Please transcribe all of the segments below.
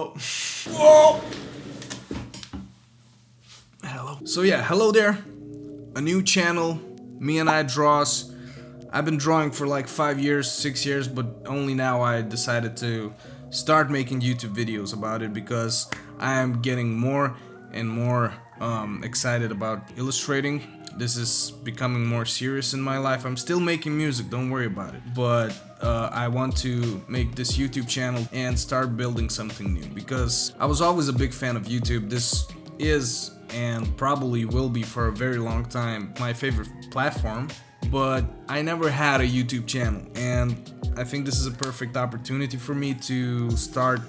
Hello. Whoa! Hello. So yeah, hello there. A new channel, meandidraws. I've been drawing for like 5 years, 6 years, but only now I decided to start making YouTube videos about it because I am getting more and more excited about illustrating. This is becoming more serious in my life. I'm still making music, don't worry about it. But I want to make this YouTube channel and start building something new because I was always a big fan of YouTube. This is and probably will be for a very long time my favorite platform. But I never had a YouTube channel, and I think this is a perfect opportunity for me to start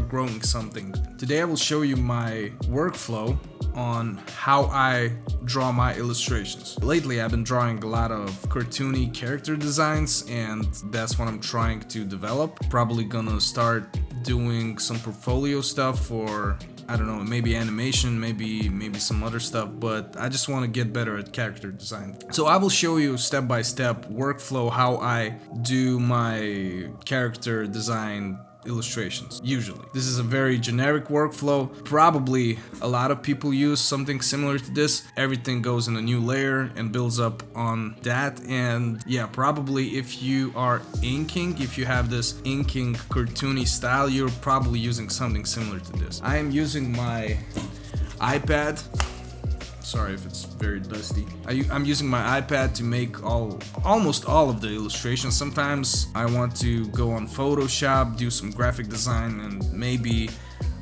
growing something. Today I will show you my workflow on how I draw my illustrations. Lately I've been drawing a lot of cartoony character designs, and that's what I'm trying to develop. Probably gonna start doing some portfolio stuff for, I don't know, maybe animation, maybe some other stuff, but I just want to get better at character design. So I will show you step-by-step workflow how I do my character design illustrations. Usually this is a very generic workflow. Probably a lot of people use something similar to this. Everything goes in a new layer and builds up on that. And yeah, probably if you are inking, if you have this inking cartoony style, you're probably using something similar to this. I am using my iPad. Sorry if it's very dusty. I'm using my iPad to make almost all of the illustrations. Sometimes I want to go on Photoshop, do some graphic design, and maybe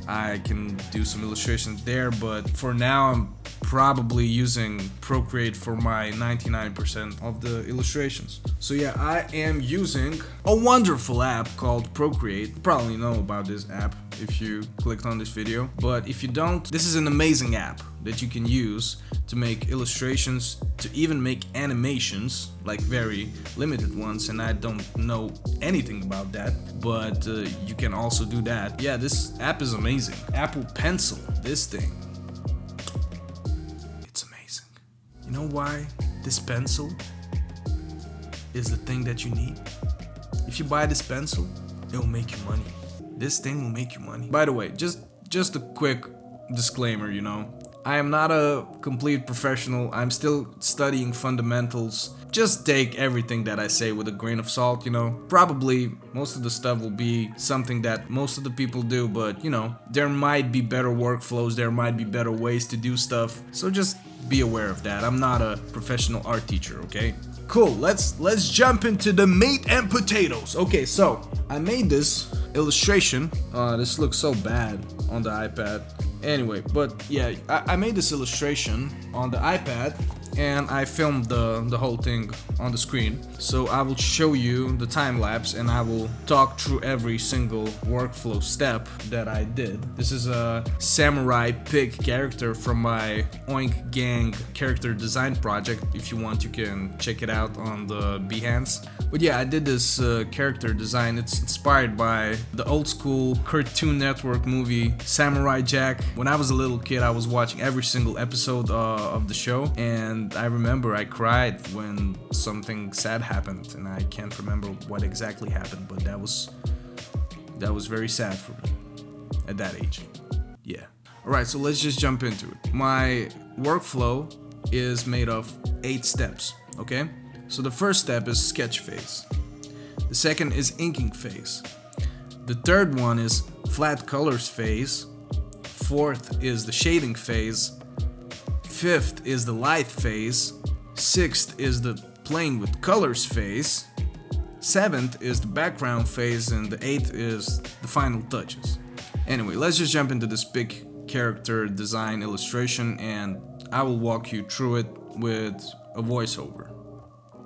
I can do some illustrations there, but for now I'm probably using Procreate for my 99% of the illustrations. So yeah, I am using a wonderful app called Procreate. You probably know about this app if you clicked on this video, but if you don't, this is an amazing app that you can use to make illustrations, to even make animations, like very limited ones, and I don't know anything about that, but you can also do that. Yeah, this app is amazing. Apple Pencil, this thing, it's amazing. You know why this pencil is the thing that you need? If you buy this pencil, it will make you money. This thing will make you money. By the way, just a quick disclaimer, you know, I am not a complete professional. I'm still studying fundamentals. Just take everything that I say with a grain of salt, you know. Probably most of the stuff will be something that most of the people do, but you know, there might be better workflows, there might be better ways to do stuff. So just be aware of that. I'm not a professional art teacher, okay? Cool, let's jump into the meat and potatoes. Okay, so I made this illustration. This looks so bad on the iPad. Anyway, but yeah, I made this illustration on the iPad and I filmed the whole thing on the screen. So I will show you the time lapse and I will talk through every single workflow step that I did. This is a samurai pig character from my Oink Gang character design project. If you want, you can check it out on the Behance. But yeah, I did this character design. It's inspired by the old school Cartoon Network movie Samurai Jack. When I was a little kid, I was watching every single episode of the show, and I remember I cried when something sad happened, and I can't remember what exactly happened, but that was very sad for me at that age. Yeah. Alright, so let's just jump into it. My workflow is made of 8 steps, okay? So the first step is sketch phase. The second is inking phase. The third one is flat colors phase. Fourth is the shading phase. Fifth is the light phase. Sixth is the playing with colors phase. Seventh is the background phase, and the eighth is the final touches. Anyway, let's just jump into this big character design illustration and I will walk you through it with a voiceover.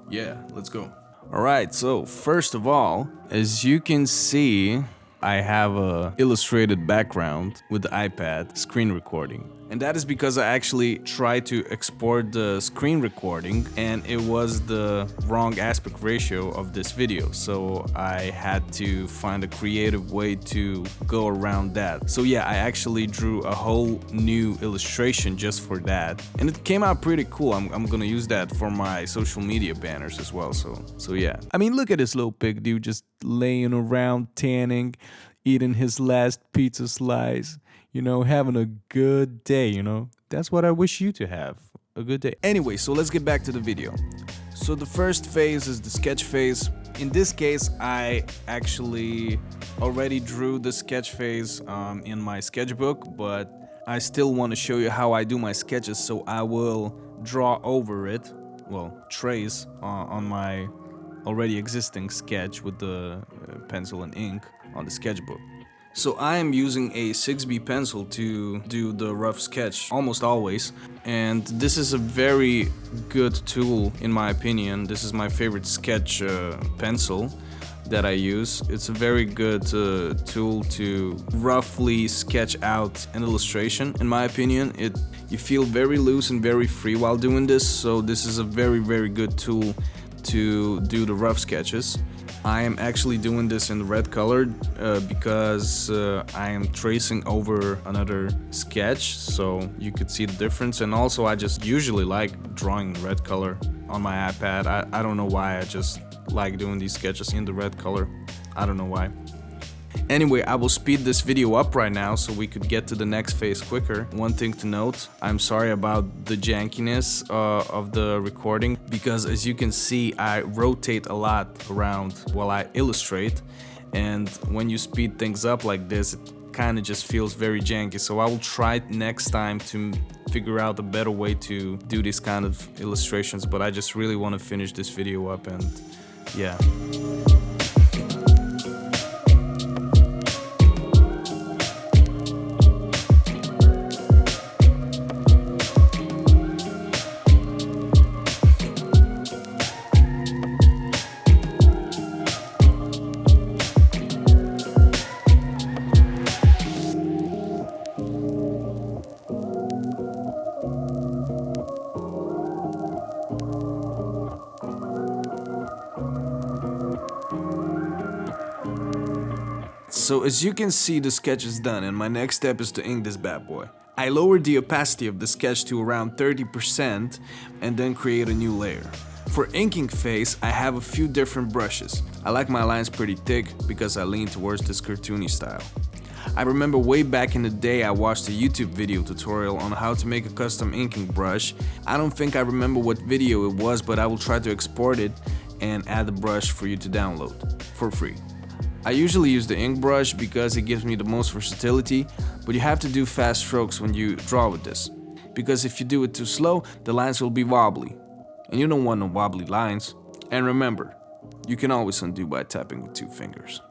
Yeah, let's go. Alright, so first of all, as you can see, I have a illustrated background with the iPad screen recording. And that is because I actually tried to export the screen recording and it was the wrong aspect ratio of this video. So I had to find a creative way to go around that. So yeah, I actually drew a whole new illustration just for that. And it came out pretty cool. I'm gonna use that for my social media banners as well. So yeah. I mean, look at this little pig dude just laying around tanning. eating his last pizza slice, having a good day. That's what I wish you to have. A good day. Anyway, so let's get back to the video. So the first phase is the sketch phase. In this case, I actually already drew the sketch phase in my sketchbook, but I still want to show you how I do my sketches, so I will draw over it, well, trace on my already existing sketch with the pencil and ink on the sketchbook. So I am using a 6B pencil to do the rough sketch almost always, and this is a very good tool in my opinion. This is my favorite sketch pencil that I use. It's a very good tool to roughly sketch out an illustration. In my opinion, you feel very loose and very free while doing this, so this is a very good tool to do the rough sketches. I am actually doing this in red color because I am tracing over another sketch, so you could see the difference. And also I just usually like drawing red color on my iPad. I don't know why, I just like doing these sketches in the red color. I don't know why. Anyway, I will speed this video up right now so we could get to the next phase quicker. One thing to note, I'm sorry about the jankiness of the recording, because as you can see, I rotate a lot around while I illustrate, and when you speed things up like this, it kind of just feels very janky. So I will try next time to figure out a better way to do these kind of illustrations, but I just really want to finish this video up, and yeah. So as you can see, the sketch is done, and my next step is to ink this bad boy. I lowered the opacity of the sketch to around 30% and then create a new layer. For inking phase, I have a few different brushes. I like my lines pretty thick because I lean towards this cartoony style. I remember way back in the day I watched a YouTube video tutorial on how to make a custom inking brush. I don't think I remember what video it was, but I will try to export it and add the brush for you to download for free. I usually use the ink brush because it gives me the most versatility, but you have to do fast strokes when you draw with this, because if you do it too slow, the lines will be wobbly, and you don't want no wobbly lines. And remember, you can always undo by tapping with 2 fingers.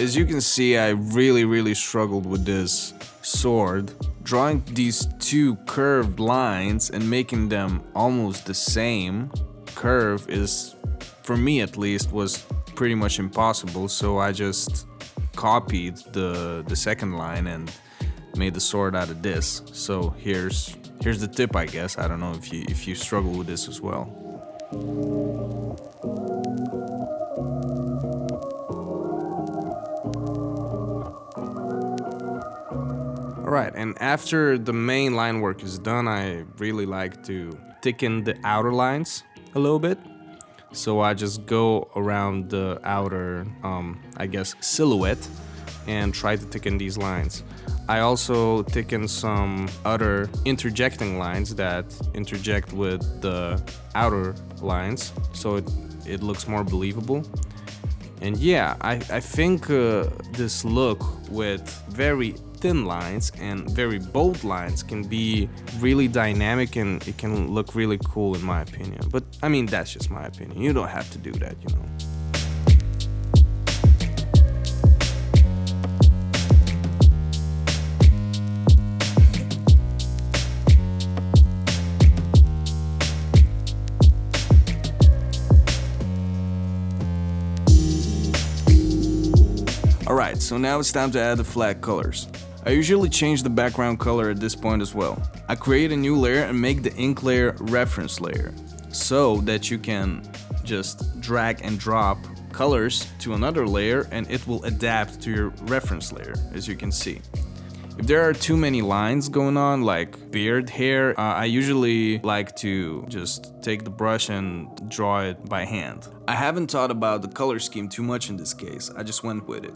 As you can see, I really struggled with this sword. Drawing these 2 curved lines and making them almost the same curve is, for me at least, was pretty much impossible, so I just copied the second line and made the sword out of this. So here's the tip, I guess. I don't know if you struggle with this as well. Alright, and after the main line work is done, I really like to thicken the outer lines a little bit. So I just go around the outer, I guess, silhouette and try to thicken these lines. I also thicken some other interjecting lines that interject with the outer lines, so it looks more believable. And yeah, I think this look with very thin lines and very bold lines can be really dynamic, and it can look really cool in my opinion. But I mean, that's just my opinion. You don't have to do that, you know. Alright, so now it's time to add the flat colors. I usually change the background color at this point as well. I create a new layer and make the ink layer reference layer, so that you can just drag and drop colors to another layer and it will adapt to your reference layer, as you can see. If there are too many lines going on, like beard hair, I usually like to just take the brush and draw it by hand. I haven't thought about the color scheme too much in this case, I just went with it.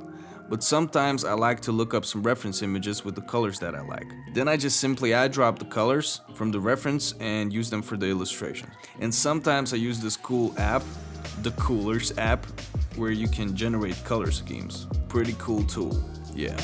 But sometimes I like to look up some reference images with the colors that I like. Then I just simply eyedrop the colors from the reference and use them for the illustration. And sometimes I use this cool app, the Coolers app, where you can generate color schemes. Pretty cool tool, yeah.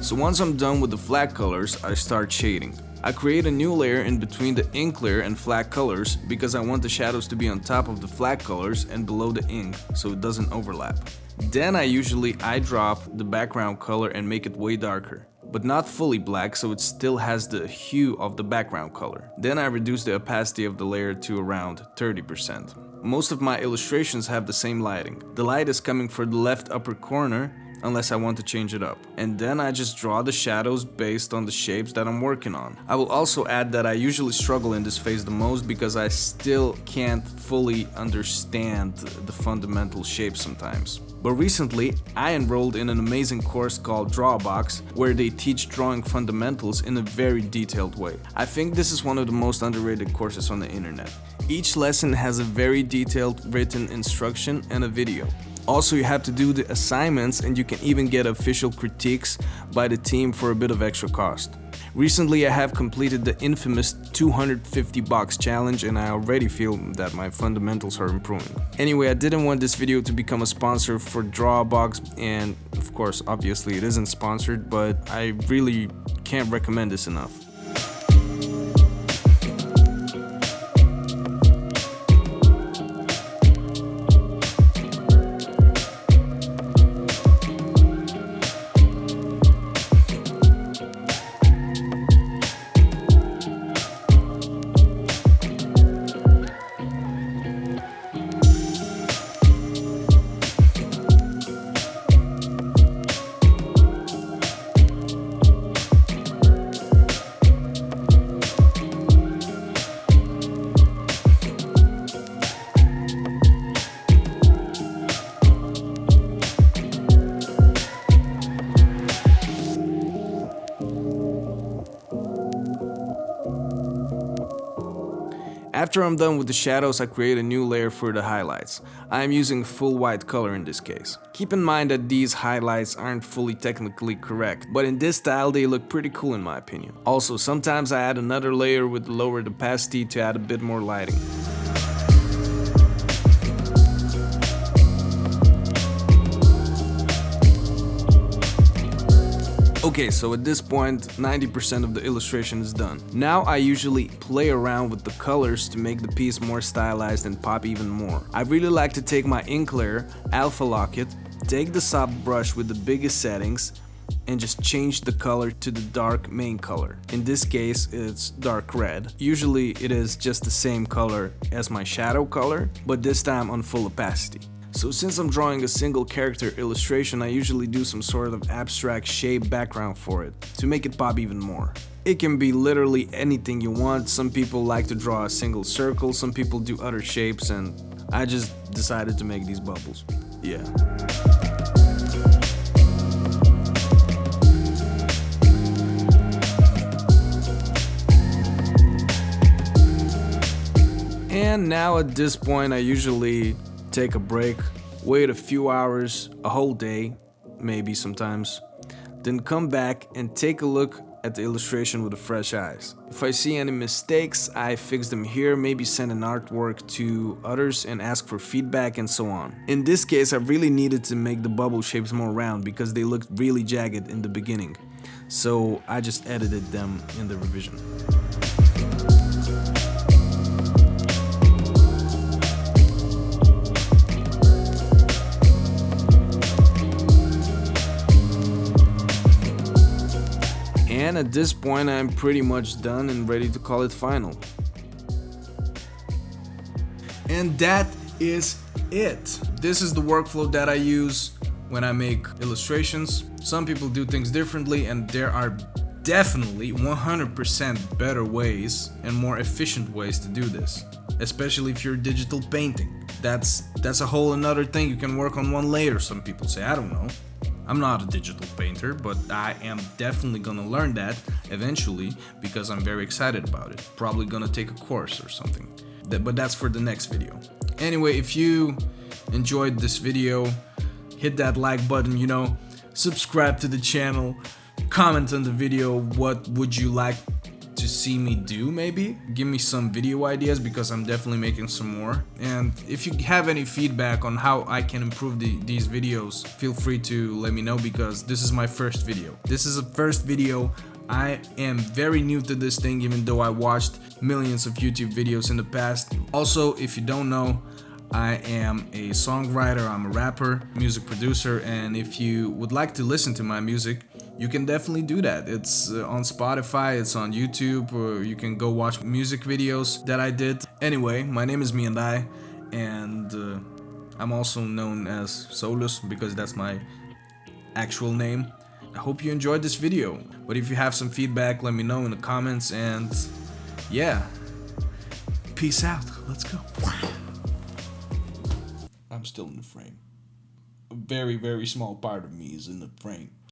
So once I'm done with the flat colors, I start shading. I create a new layer in between the ink layer and flat colors because I want the shadows to be on top of the flat colors and below the ink so it doesn't overlap. Then I usually eyedrop the background color and make it way darker, but not fully black so it still has the hue of the background color. Then I reduce the opacity of the layer to around 30%. Most of my illustrations have the same lighting. The light is coming from the left upper corner unless I want to change it up. And then I just draw the shadows based on the shapes that I'm working on. I will also add that I usually struggle in this phase the most because I still can't fully understand the fundamental shapes sometimes. But recently, I enrolled in an amazing course called Drawbox, where they teach drawing fundamentals in a very detailed way. I think this is one of the most underrated courses on the internet. Each lesson has a very detailed written instruction and a video. Also, you have to do the assignments and you can even get official critiques by the team for a bit of extra cost. Recently, I have completed the infamous 250 box challenge and I already feel that my fundamentals are improving. Anyway, I didn't want this video to become a sponsor for Drawbox, and of course, obviously it isn't sponsored, but I really can't recommend this enough. After I'm done with the shadows, I create a new layer for the highlights. I am using full white color in this case. Keep in mind that these highlights aren't fully technically correct, but in this style they look pretty cool in my opinion. Also, sometimes I add another layer with lowered opacity to add a bit more lighting. Okay, so at this point, 90% of the illustration is done. Now I usually play around with the colors to make the piece more stylized and pop even more. I really like to take my ink layer, alpha lock it, take the soft brush with the biggest settings, and just change the color to the dark main color. In this case, it's dark red. Usually it is just the same color as my shadow color, but this time on full opacity. So since I'm drawing a single character illustration, I usually do some sort of abstract shape background for it to make it pop even more. It can be literally anything you want. Some people like to draw a single circle, some people do other shapes, and I just decided to make these bubbles. Yeah. And now at this point I usually take a break, wait a few hours, a whole day, maybe sometimes, then come back and take a look at the illustration with fresh eyes. If I see any mistakes, I fix them here, maybe send an artwork to others and ask for feedback and so on. In this case, I really needed to make the bubble shapes more round because they looked really jagged in the beginning. So I just edited them in the revision. And at this point I'm pretty much done and ready to call it final. And that is it. This is the workflow that I use when I make illustrations. Some people do things differently, and there are definitely 100% better ways and more efficient ways to do this, especially if you're digital painting. That's a whole another thing. You can work on one layer, some people say. I don't know. I'm not a digital painter, but I am definitely gonna learn that eventually because I'm very excited about it. Probably gonna take a course or something. But that's for the next video. Anyway, if you enjoyed this video, hit that like button, you know, subscribe to the channel, comment on the video what would you like to see me do, maybe give me some video ideas because I'm definitely making some more. And if you have any feedback on how I can improve these videos, feel free to let me know because this is my first video. This is a first video. I am very new to this thing, even though I watched millions of YouTube videos in the past. Also, if you don't know, I am a songwriter, I'm a rapper, music producer, and if you would like to listen to my music, you can definitely do that. It's on Spotify, it's on YouTube, or you can go watch music videos that I did. Anyway, my name is MEANDI, and I'm also known as Solus because that's my actual name. I hope you enjoyed this video, but if you have some feedback, let me know in the comments, and yeah, peace out, let's go. I'm still in the frame. A very, very small part of me is in the frame.